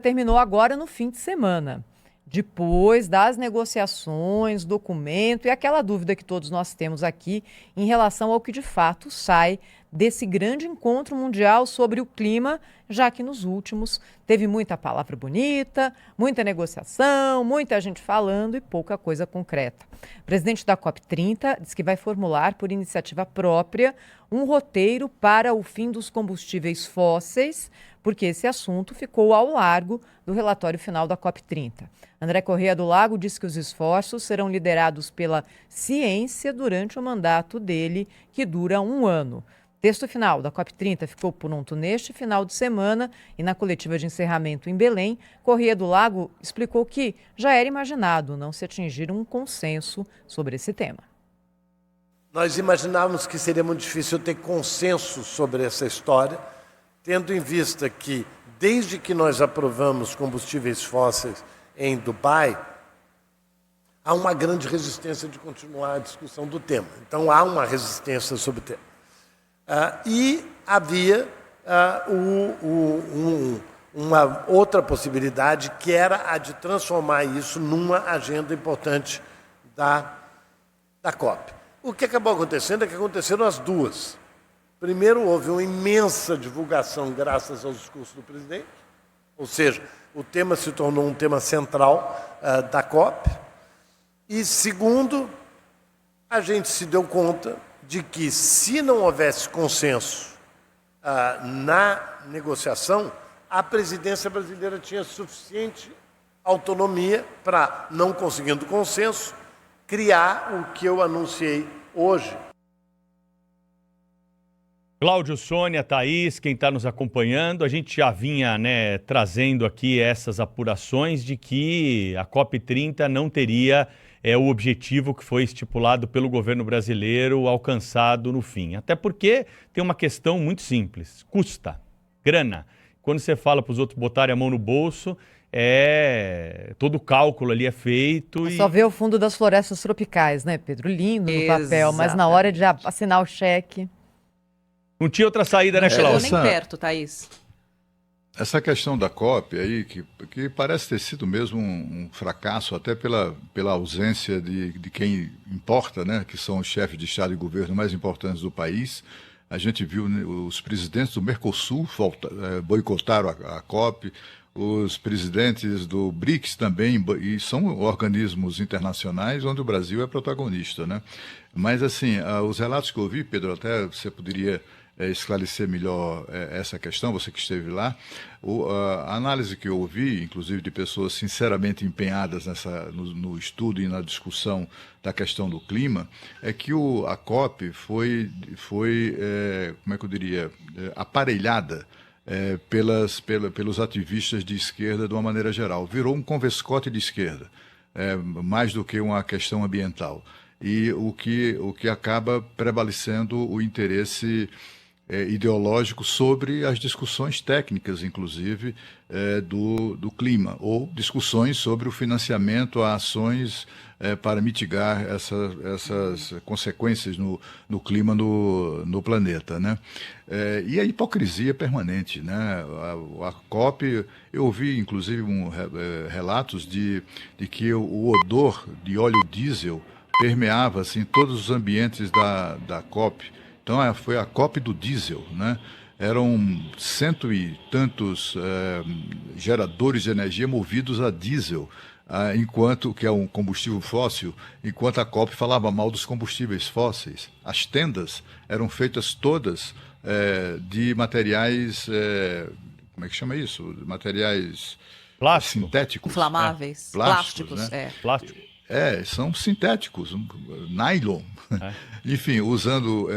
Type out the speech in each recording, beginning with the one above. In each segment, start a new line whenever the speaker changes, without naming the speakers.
terminou agora no fim de semana. Depois das negociações, documento e aquela dúvida que todos nós temos aqui em relação ao que de fato sai desse grande encontro mundial sobre o clima, já que nos últimos teve muita palavra bonita, muita negociação, muita gente falando e pouca coisa concreta. O presidente da COP30 diz que vai formular por iniciativa própria um roteiro para o fim dos combustíveis fósseis, porque esse assunto ficou ao largo do relatório final da COP30. André Corrêa do Lago disse que os esforços serão liderados pela ciência durante o mandato dele, que dura 1 ano. O texto final da COP30 ficou pronto neste final de semana e na coletiva de encerramento em Belém, Corrêa do Lago explicou que já era imaginado não se atingir um consenso sobre esse tema.
Nós imaginávamos que seria muito difícil ter consenso sobre essa história, tendo em vista que, desde que nós aprovamos combustíveis fósseis em Dubai, há uma grande resistência de continuar a discussão do tema. Então, há uma resistência sobre o tema. E havia uma outra possibilidade, que era a de transformar isso numa agenda importante da COP. O que acabou acontecendo é que aconteceram as duas. Primeiro, houve uma imensa divulgação graças aos discursos do presidente, ou seja, o tema se tornou um tema central da COP. E segundo, a gente se deu conta de que, se não houvesse consenso na negociação, a presidência brasileira tinha suficiente autonomia para, não conseguindo consenso, criar o que eu anunciei hoje.
Cláudio, Sônia, Thaís, quem está nos acompanhando, a gente já vinha trazendo aqui essas apurações de que a COP30 não teria o objetivo que foi estipulado pelo governo brasileiro alcançado no fim. Até porque tem uma questão muito simples, custa, grana. Quando você fala para os outros botarem a mão no bolso, todo o cálculo ali é feito.
Só ver o fundo das florestas tropicais, né, Pedro? Lindo no papel, mas na hora de assinar o cheque...
Não tinha outra saída, né, Cláudio?
Nem perto, Thaís.
Essa questão da COP aí, que parece ter sido mesmo um fracasso, até pela ausência de quem importa, né, que são os chefes de Estado e governo mais importantes do país. A gente viu os presidentes do Mercosul boicotaram a COP, os presidentes do BRICS também, e são organismos internacionais onde o Brasil é protagonista, né? Mas, assim, os relatos que eu ouvi, Pedro, até você poderia esclarecer melhor essa questão, você que esteve lá. A análise que eu ouvi, inclusive de pessoas sinceramente empenhadas no estudo e na discussão da questão do clima, é que a COP foi como é que eu diria, aparelhada pelos ativistas de esquerda de uma maneira geral. Virou um converscote de esquerda, mais do que uma questão ambiental. E o que acaba prevalecendo o interesse ideológico sobre as discussões técnicas, inclusive, do clima, ou discussões sobre o financiamento a ações para mitigar essas consequências no clima no planeta, né? E a hipocrisia permanente, né? A COP, eu ouvi, inclusive, relatos de que o odor de óleo diesel permeava assim, todos os ambientes da COP. Então, foi a COP do diesel, né? Eram 100 e tantos geradores de energia movidos a diesel, que é um combustível fóssil, enquanto a COP falava mal dos combustíveis fósseis. As tendas eram feitas todas de materiais, como é que chama isso? Materiais sintéticos.
Inflamáveis.
Plásticos,
né?
Plástico.
São sintéticos, nylon. Enfim, usando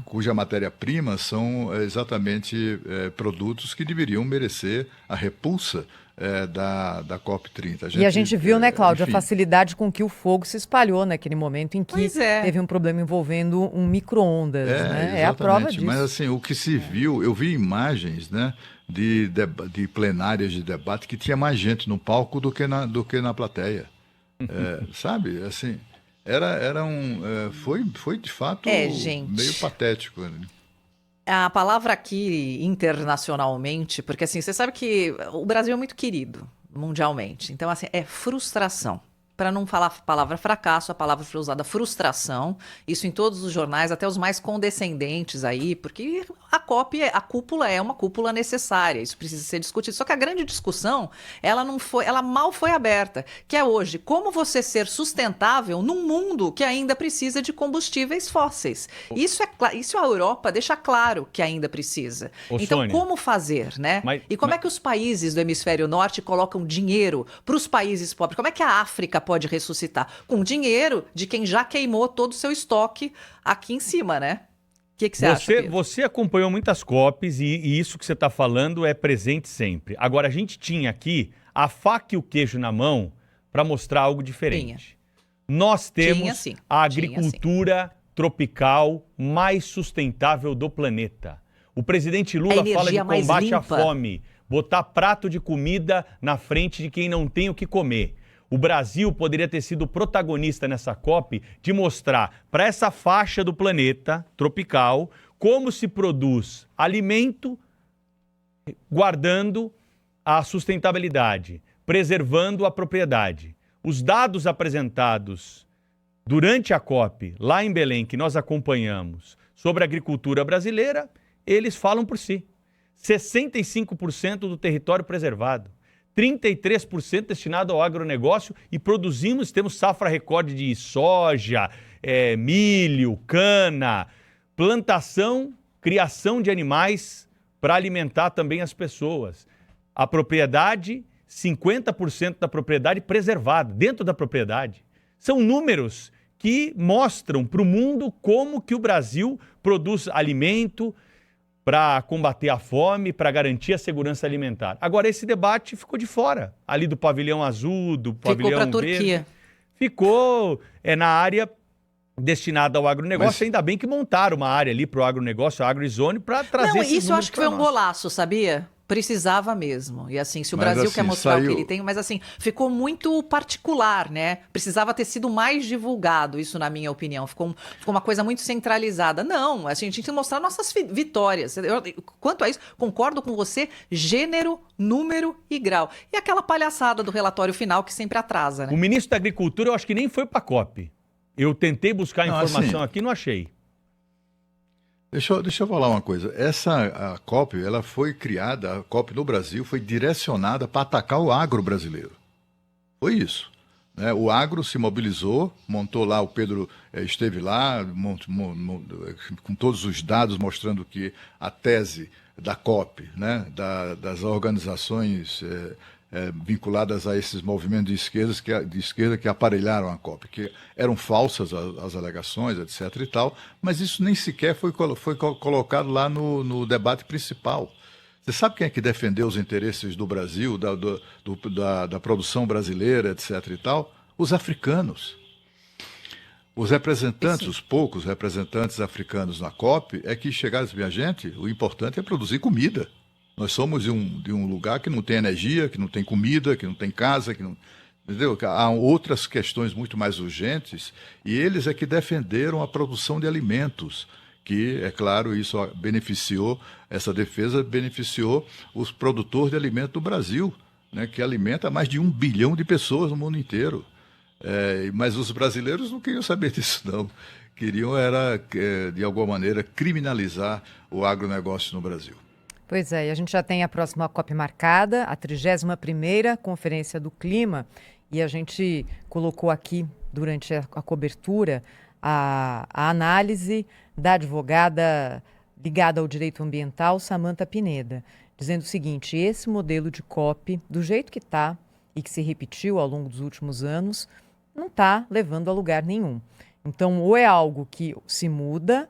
cuja matéria-prima são exatamente produtos que deveriam merecer a repulsa da COP30.
E a gente viu, né, Cláudia, a facilidade com que o fogo se espalhou naquele momento em que teve um problema envolvendo um micro-ondas, né? É a prova disso.
Mas assim, o que se viu, eu vi imagens, né, de plenárias de debate que tinha mais gente no palco do que na plateia. Sabe, assim, foi de fato meio patético.
A palavra aqui internacionalmente, porque assim, você sabe que o Brasil é muito querido mundialmente. Então, assim, é frustração. Para não falar a palavra fracasso, a palavra foi usada frustração. Isso em todos os jornais, até os mais condescendentes aí, porque a cúpula é uma cúpula necessária. Isso precisa ser discutido. Só que a grande discussão, ela mal foi aberta, que é hoje como você ser sustentável num mundo que ainda precisa de combustíveis fósseis. Isso a Europa deixa claro que ainda precisa. Então,
Sônia,
como fazer, né? E como é que os países do hemisfério norte colocam dinheiro para os países pobres? Como é que a África pode ressuscitar? Com dinheiro de quem já queimou todo o seu estoque aqui em cima, né? O que você acha, Pedro?
Você acompanhou muitas COPs e isso que você está falando é presente sempre. Agora, a gente tinha aqui a faca e o queijo na mão para mostrar algo diferente. Nós temos a agricultura tropical mais sustentável do planeta. O presidente Lula fala de combate à fome, botar prato de comida na frente de quem não tem o que comer. O Brasil poderia ter sido protagonista nessa COP de mostrar para essa faixa do planeta tropical como se produz alimento guardando a sustentabilidade, preservando a propriedade. Os dados apresentados durante a COP, lá em Belém, que nós acompanhamos, sobre a agricultura brasileira, eles falam por si. 65% do território preservado. 33% destinado ao agronegócio e temos safra recorde de soja, milho, cana, plantação, criação de animais para alimentar também as pessoas. A propriedade, 50% da propriedade preservada, dentro da propriedade. São números que mostram para o mundo como que o Brasil produz alimento, para combater a fome, para garantir a segurança alimentar. Agora, esse debate ficou de fora, ali do pavilhão azul, do pavilhão verde. Ficou para a Turquia. Ficou na área destinada ao agronegócio. Ainda bem que montaram uma área ali para o agronegócio, a AgriZone, para trazer esses números.
Isso eu acho que foi um golaço, sabia? Precisava mesmo. E assim, se o Brasil quer mostrar o que ele tem, mas assim, ficou muito particular, né? Precisava ter sido mais divulgado, isso na minha opinião. Ficou uma coisa muito centralizada. Não, a gente tem que mostrar nossas vitórias. Quanto a isso, concordo com você, gênero, número e grau. E aquela palhaçada do relatório final que sempre atrasa, né?
O ministro da Agricultura, eu acho que nem foi para a COP. Eu tentei buscar informação aqui, não achei.
Deixa eu falar uma coisa. A COP, ela foi criada, a COP no Brasil foi direcionada para atacar o agro brasileiro. Foi isso. Né? O agro se mobilizou, montou lá, o Pedro esteve lá, com todos os dados mostrando que a tese da COP, né? Das organizações vinculadas a esses movimentos de esquerda que aparelharam a COP, que eram falsas as alegações, etc. e tal, mas isso nem sequer foi colocado lá no debate principal. Você sabe quem é que defendeu os interesses do Brasil, da produção brasileira, etc. e tal? Os africanos. Os representantes, os poucos representantes africanos na COP, é que chegaram e disseram, minha gente, o importante é produzir comida. Nós somos de um lugar que não tem energia, que não tem comida, que não tem casa, que não... Entendeu? Há outras questões muito mais urgentes e eles é que defenderam a produção de alimentos, que, é claro, isso essa defesa beneficiou os produtores de alimentos do Brasil, né, que alimenta mais de 1 bilhão de pessoas no mundo inteiro. Mas os brasileiros não queriam saber disso, não. Queriam, de alguma maneira, criminalizar o agronegócio no Brasil.
Pois é, e a gente já tem a próxima COP marcada, a 31ª Conferência do Clima, e a gente colocou aqui, durante a cobertura, a análise da advogada ligada ao direito ambiental, Samantha Pineda, dizendo o seguinte: esse modelo de COP, do jeito que está e que se repetiu ao longo dos últimos anos, não está levando a lugar nenhum. Então, ou é algo que se muda,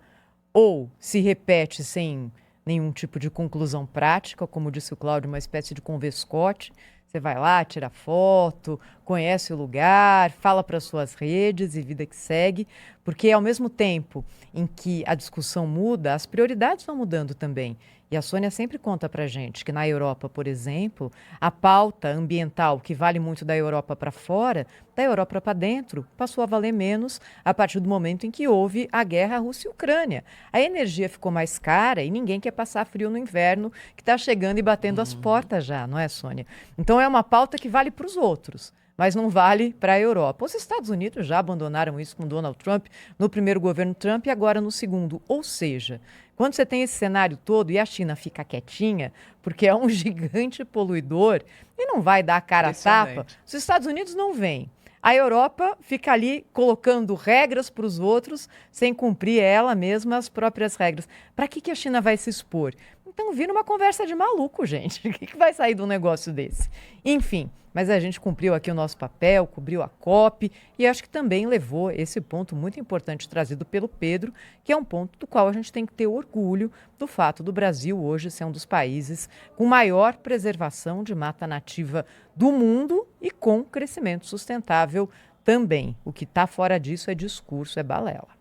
ou se repete sem nenhum tipo de conclusão prática, como disse o Cláudio, uma espécie de convescote. Você vai lá, tira foto, conhece o lugar, fala para suas redes e vida que segue, porque ao mesmo tempo em que a discussão muda, as prioridades vão mudando também. E a Sônia sempre conta para gente que na Europa, por exemplo, a pauta ambiental, que vale muito da Europa para fora, da Europa para dentro, passou a valer menos a partir do momento em que houve a guerra Rússia e Ucrânia. A energia ficou mais cara e ninguém quer passar frio no inverno, que está chegando e batendo as portas já, não é, Sônia? Então é uma pauta que vale para os outros, mas não vale para a Europa. Os Estados Unidos já abandonaram isso com Donald Trump no primeiro governo Trump e agora no segundo. Ou seja, quando você tem esse cenário todo e a China fica quietinha, porque é um gigante poluidor e não vai dar a cara a tapa, os Estados Unidos não vêm. A Europa fica ali colocando regras para os outros sem cumprir ela mesma as próprias regras. Para que a China vai se expor? Então vira uma conversa de maluco, gente. O que vai sair de um negócio desse? Enfim, mas a gente cumpriu aqui o nosso papel, cobriu a COP e acho que também levou esse ponto muito importante trazido pelo Pedro, que é um ponto do qual a gente tem que ter orgulho do fato do Brasil hoje ser um dos países com maior preservação de mata nativa do mundo e com crescimento sustentável também. O que está fora disso é discurso, é balela.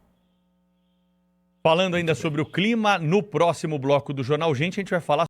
Falando ainda sobre o clima, no próximo bloco do Jornal Gente, a gente vai falar